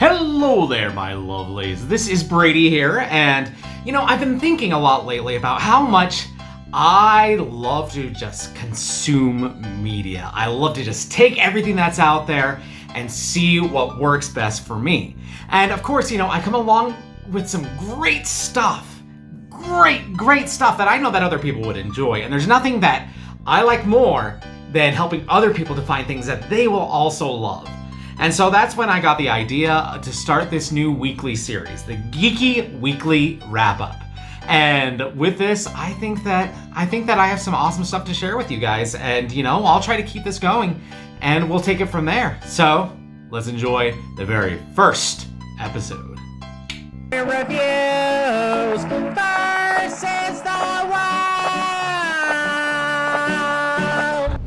Hello there, my lovelies. This is Brady here, and I've been thinking a lot lately about how much I love to just consume media. I love to just take everything that's out there and see what works best for me. And of course, I come along with some great stuff. Great stuff that I know that other people would enjoy. And there's nothing that I like more than helping other people to find things that they will also love. And so that's when I got the idea to start this new weekly series, the Geeky Weekly Wrap-Up. And with this, I think that I have some awesome stuff to share with you guys. And I'll try to keep this going and we'll take it from there. So let's enjoy the very first episode. Reviews versus the world.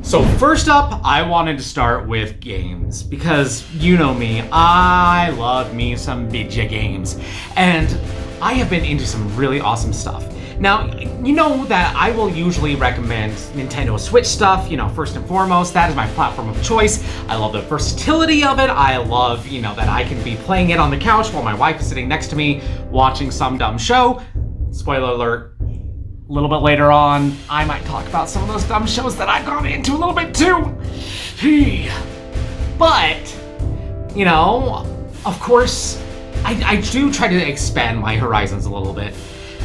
So first up, I wanted to start with games because you know me, I love me some video games, and I have been into some really awesome stuff. Now, you know that I will usually recommend Nintendo Switch stuff, first and foremost. That is my platform of choice. I love the versatility of it. I love, that I can be playing it on the couch while my wife is sitting next to me watching some dumb show. Spoiler alert, a little bit later on, I might talk about some of those dumb shows that I've gone into a little bit too. But, of course, I do try to expand my horizons a little bit.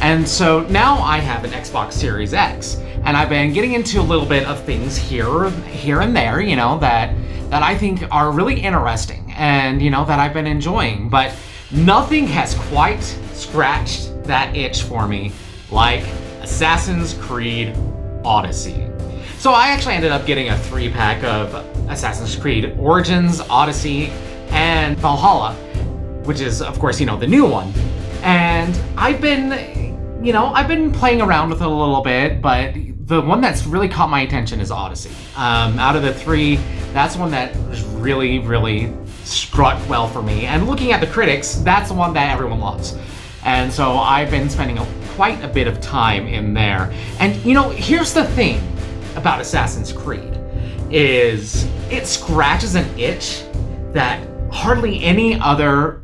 And so now I have an Xbox Series X, and I've been getting into a little bit of things here and there, that I think are really interesting and, that I've been enjoying. But nothing has quite scratched that itch for me like Assassin's Creed Odyssey. So I actually ended up getting a 3-pack of Assassin's Creed Origins, Odyssey, and Valhalla, which is, of course, the new one. And I've been playing around with it a little bit, but the one that's really caught my attention is Odyssey. Out of the three, that's the one that really struck well for me. And looking at the critics, that's the one that everyone loves. And so I've been spending quite a bit of time in there. And here's the thing about Assassin's Creed, is it scratches an itch that hardly any other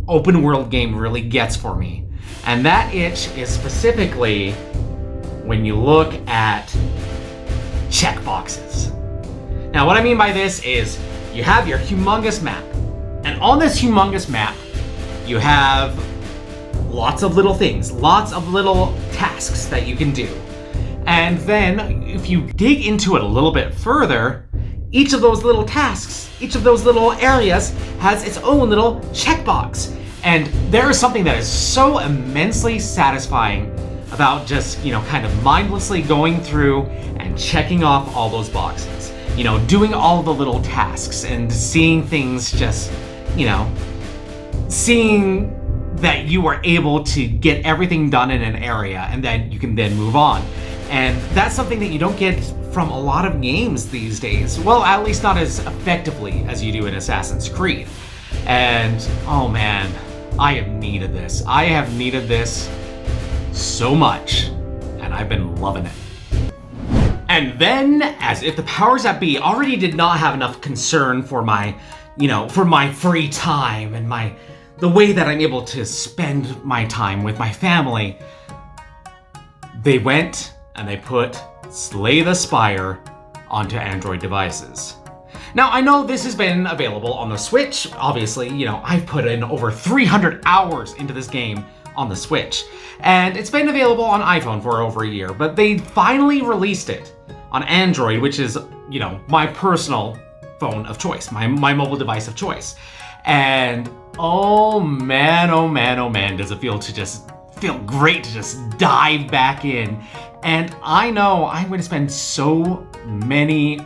open world game really gets for me. And that itch is specifically when you look at checkboxes. Now, what I mean by this is you have your humongous map, and on this humongous map, you have lots of little things, lots of little tasks that you can do. And then if you dig into it a little bit further, each of those little tasks, each of those little areas has its own little checkbox. And there is something that is so immensely satisfying about just, kind of mindlessly going through and checking off all those boxes. Doing all the little tasks and seeing things just, seeing that you are able to get everything done in an area and then you can then move on. And that's something that you don't get from a lot of games these days. Well, at least not as effectively as you do in Assassin's Creed. And, oh man, I have needed this. I have needed this so much, and I've been loving it. And then, as if the powers that be already did not have enough concern for my, for my free time and the way that I'm able to spend my time with my family, they went and they put Slay the Spire onto Android devices. Now, I know this has been available on the Switch. Obviously, I've put in over 300 hours into this game on the Switch. And it's been available on iPhone for over a year, but they finally released it on Android, which is, my personal phone of choice, my mobile device of choice. And oh man, does it feel great to just dive back in. And I know I'm going to spend so many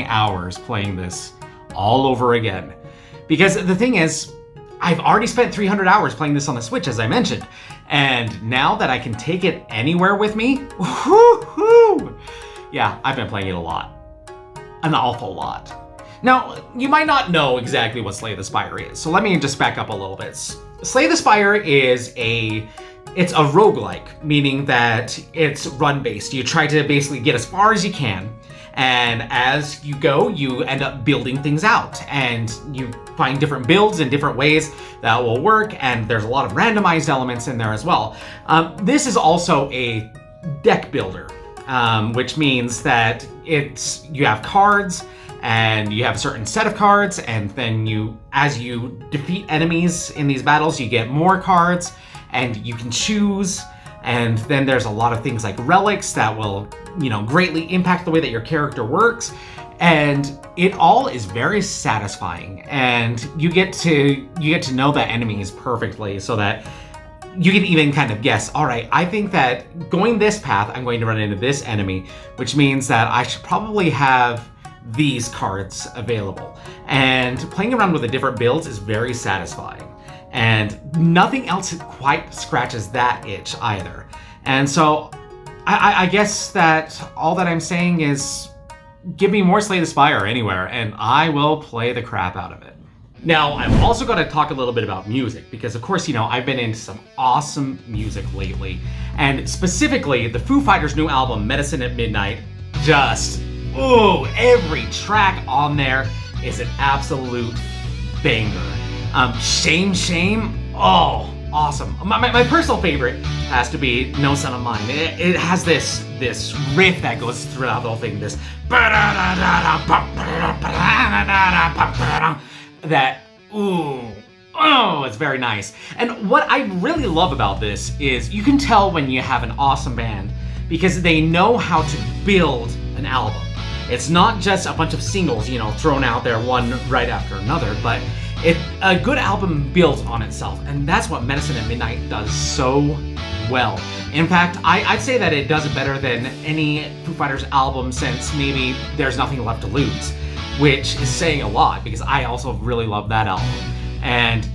hours playing this all over again. Because the thing is, I've already spent 300 hours playing this on the Switch, as I mentioned. And now that I can take it anywhere with me, yeah, I've been playing it a lot. An awful lot. Now, you might not know exactly what Slay the Spire is, so let me just back up a little bit. Slay the Spire is it's a roguelike, meaning that it's run-based. You try to basically get as far as you can, And as you go, you end up building things out, and you find different builds in different ways that will work, and there's a lot of randomized elements in there as well. This is also a deck builder, which means that you have cards, and you have a certain set of cards, and then as you defeat enemies in these battles, you get more cards, and you can choose. And then there's a lot of things like relics that will, greatly impact the way that your character works. And it all is very satisfying. And you get to know the enemies perfectly, so that you can even kind of guess, all right, I think that going this path, I'm going to run into this enemy, which means that I should probably have these cards available. And playing around with the different builds is very satisfying. And nothing else quite scratches that itch either. And so I guess that all that I'm saying is give me more Slay the Spire anywhere, and I will play the crap out of it. Now, I'm also going to talk a little bit about music, because of course, I've been into some awesome music lately. And specifically, the Foo Fighters' new album, Medicine at Midnight, every track on there is an absolute banger. Shame, oh, awesome. My personal favorite has to be No Son of Mine. It has this riff that goes throughout the whole thing, this that, it's very nice. And what I really love about this is you can tell when you have an awesome band, because they know how to build an album. It's not just a bunch of singles, thrown out there one right after another, but a good album builds on itself, and that's what Medicine at Midnight does so well. In fact, I'd say that it does it better than any Foo Fighters album since maybe There's Nothing Left to Lose, which is saying a lot, because I also really love that album. And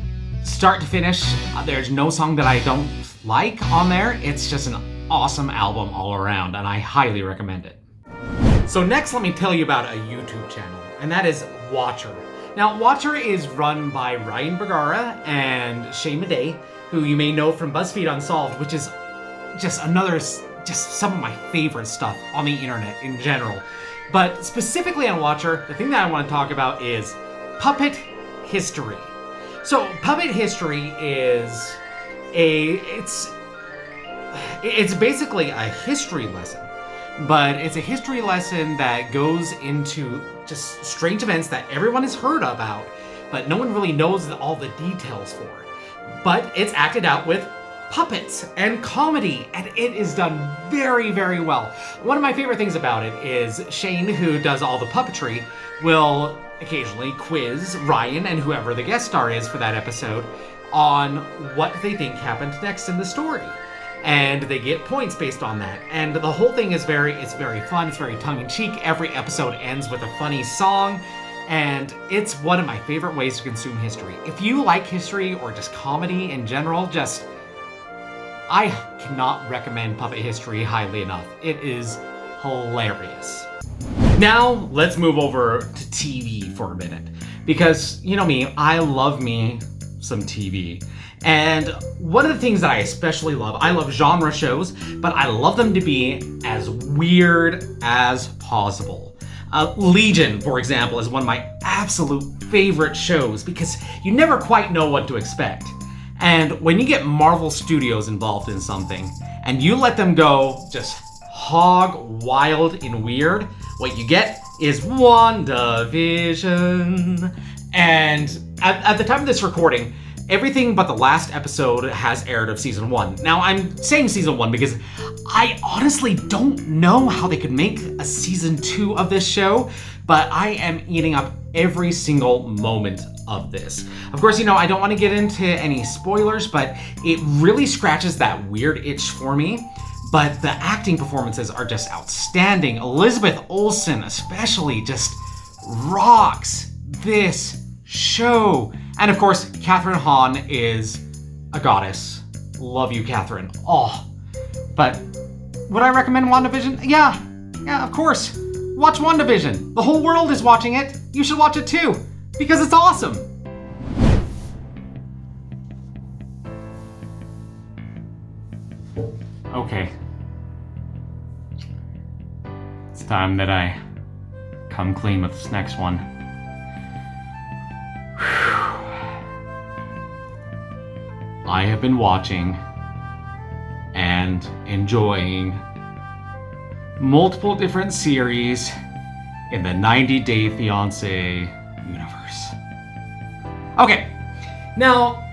start to finish, there's no song that I don't like on there. It's just an awesome album all around, and I highly recommend it. So next, let me tell you about a YouTube channel, and that is Watcher. Now, Watcher is run by Ryan Bergara and Shane Madej, who you may know from BuzzFeed Unsolved, which is just some of my favorite stuff on the internet in general. But specifically on Watcher, the thing that I want to talk about is puppet history. So, puppet history is it's basically a history lesson. But it's a history lesson that goes into just strange events that everyone has heard about, but no one really knows all the details for. But it's acted out with puppets and comedy, and it is done very, very well. One of my favorite things about it is Shane, who does all the puppetry, will occasionally quiz Ryan and whoever the guest star is for that episode on what they think happened next in the story. And they get points based on that. And the whole thing is very fun, it's very tongue-in-cheek. Every episode ends with a funny song, and it's one of my favorite ways to consume history. If you like history or just comedy in general, I cannot recommend Puppet History highly enough. It is hilarious. Now, let's move over to TV for a minute. Because, you know me, I love me some TV. And one of the things that I especially love, I love genre shows, but I love them to be as weird as possible. Legion, for example, is one of my absolute favorite shows because you never quite know what to expect. And when you get Marvel Studios involved in something, and you let them go just hog wild and weird, what you get is Wandavision. And at the time of this recording, everything but the last episode has aired of season 1. Now, I'm saying season 1 because I honestly don't know how they could make a season 2 of this show, but I am eating up every single moment of this. Of course, I don't want to get into any spoilers, but it really scratches that weird itch for me. But the acting performances are just outstanding. Elizabeth Olsen especially just rocks this show. And of course, Catherine Hahn is a goddess. Love you, Catherine. Oh, but would I recommend WandaVision? Yeah, of course. Watch WandaVision. The whole world is watching it. You should watch it too, because it's awesome. Okay. It's time that I come clean with this next one. I have been watching and enjoying multiple different series in the 90 Day Fiance universe. Okay, now,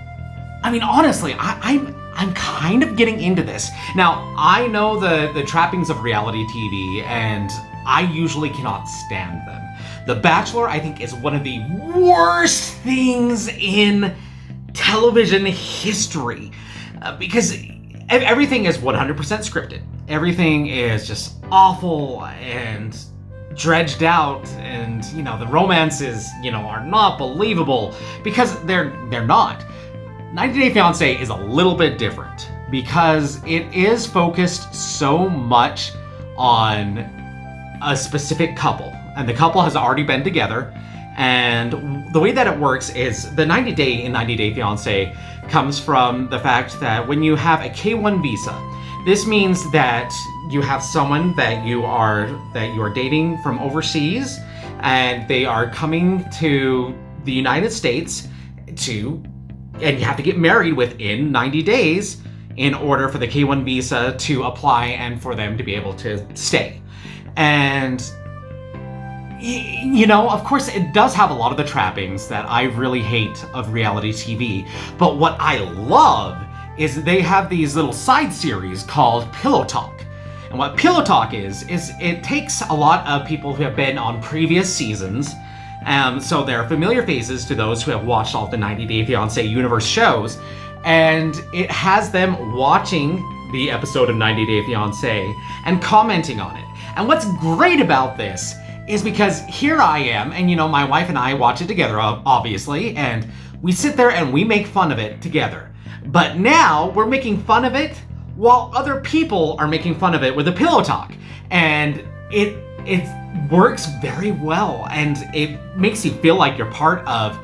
I mean, honestly, I'm kind of getting into this. Now, I know the trappings of reality TV, and I usually cannot stand them. The Bachelor, I think, is one of the worst things in television history, because everything is 100% scripted. Everything is just awful and dredged out, and the romances are not believable because they're not. 90 Day Fiance is a little bit different because it is focused so much on a specific couple, and the couple has already been together. And the way that it works is the 90 Day Fiance comes from the fact that when you have a K-1 visa, this means that you have someone that you are dating from overseas, and they are coming to the United States and you have to get married within 90 days in order for the K-1 visa to apply and for them to be able to stay. And of course, it does have a lot of the trappings that I really hate of reality TV. But what I love is they have these little side series called Pillow Talk. And what Pillow Talk is it takes a lot of people who have been on previous seasons, so they're familiar faces to those who have watched all the 90 Day Fiancé universe shows, and it has them watching the episode of 90 Day Fiancé and commenting on it. And what's great about this is because here I am, and my wife and I watch it together, obviously, and we sit there and we make fun of it together. But now we're making fun of it while other people are making fun of it with a Pillow Talk. And it works very well, and it makes you feel like you're part of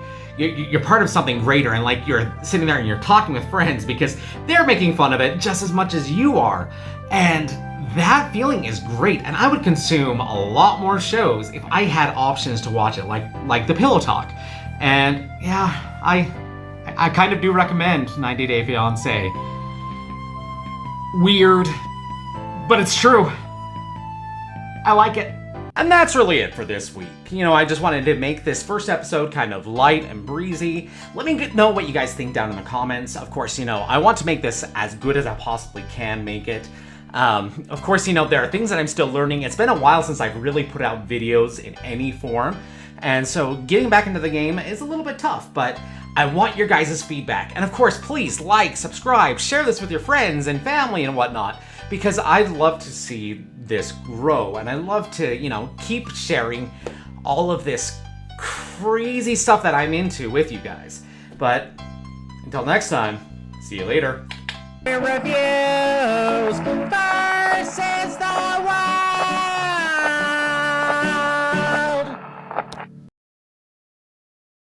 something greater, and like you're sitting there and you're talking with friends because they're making fun of it just as much as you are. And that feeling is great, and I would consume a lot more shows if I had options to watch it, like the Pillow Talk. And yeah, I kind of do recommend 90 Day Fiancé. Weird, but it's true. I like it. And that's really it for this week. I just wanted to make this first episode kind of light and breezy. Let me know what you guys think down in the comments. Of course, I want to make this as good as I possibly can make it. Of course, there are things that I'm still learning. It's been a while since I've really put out videos in any form. And so getting back into the game is a little bit tough, but I want your guys' feedback. And of course, please like, subscribe, share this with your friends and family and whatnot, because I'd love to see this grow. And I love to, keep sharing all of this crazy stuff that I'm into with you guys. But until next time, see you later. Reviews. Bye.